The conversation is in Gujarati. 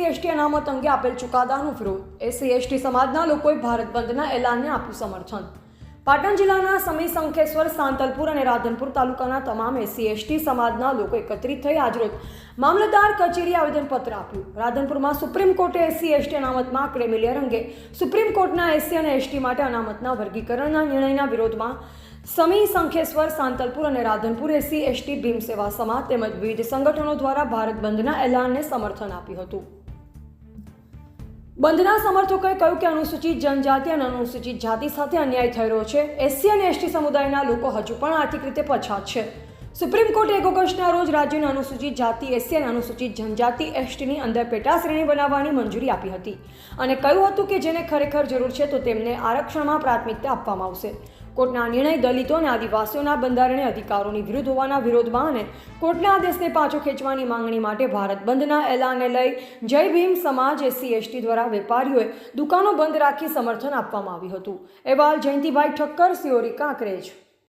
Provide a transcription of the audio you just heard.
એસટી અનામત અંગે આપેલ ચુકાદાનો વિરોધ. એસસી એસટી સમાજના લોકોએ ભારત બંધના એલાનને આપ્યું સમર્થન. પાટણ જિલ્લાના સમી, શંખેશ્વર, સાંતલપુર અને રાધનપુર તાલુકાના તમામ એસસી એસટી સમાજના લોકો એકત્રિત થઈ આજરોજ મામલતદાર કચેરીએ આવેદનપત્ર આપ્યું. રાધનપુરમાં સુપ્રીમ કોર્ટે એસસી એસટી અનામતમાં ક્રેમિલિયર અંગે સુપ્રીમ કોર્ટના એસસી અને એસટી માટે અનામતના વર્ગીકરણના નિર્ણયના વિરોધમાં સમી, શંખેશ્વર, સાંતલપુર અને રાધનપુર એસસી એસટી ભીમ સેવા સમાજ તેમજ વિવિધ સંગઠનો દ્વારા ભારત બંધના એલાનને સમર્થન આપ્યું હતું. બંધના સમર્થકોએ કહ્યું કે અનુસૂચિત જનજાતિ અને અનુસૂચિત જાતિ સાથે અન્યાય થઈ રહ્યો છે. એસસી અને એસટી સમુદાયના લોકો હજુ પણ આર્થિક રીતે પછાત છે. સુપ્રીમ કોર્ટે 1 ઓગસ્ટના રોજ રાજ્યની અનુસૂચિત જાતિ એસસી અને અનુસૂચિત જનજાતિ એસટીની અંદર પેટા શ્રેણી બનાવવાની મંજૂરી આપી હતી અને કહ્યું હતું કે જેને ખરેખર જરૂર છે તો તેમને આરક્ષણમાં પ્રાથમિકતા આપવામાં આવશે. કોર્ટના નિર્ણય દલિતો અને આદિવાસીઓના બંધારણીય અધિકારોની વિરુદ્ધ હોવાના વિરોધમાં અને કોર્ટના આદેશને પાછો ખેંચવાની માંગણી માટે ભારત બંધના એલાનને લઈ જય ભીમ સમાજ એસસી એસટી દ્વારા વેપારીઓએ દુકાનો બંધ રાખી સમર્થન આપવામાં આવ્યું હતું. અહેવાલ જયંતિભાઈ ઠક્કર, સિયોરી, કાંકરેજ.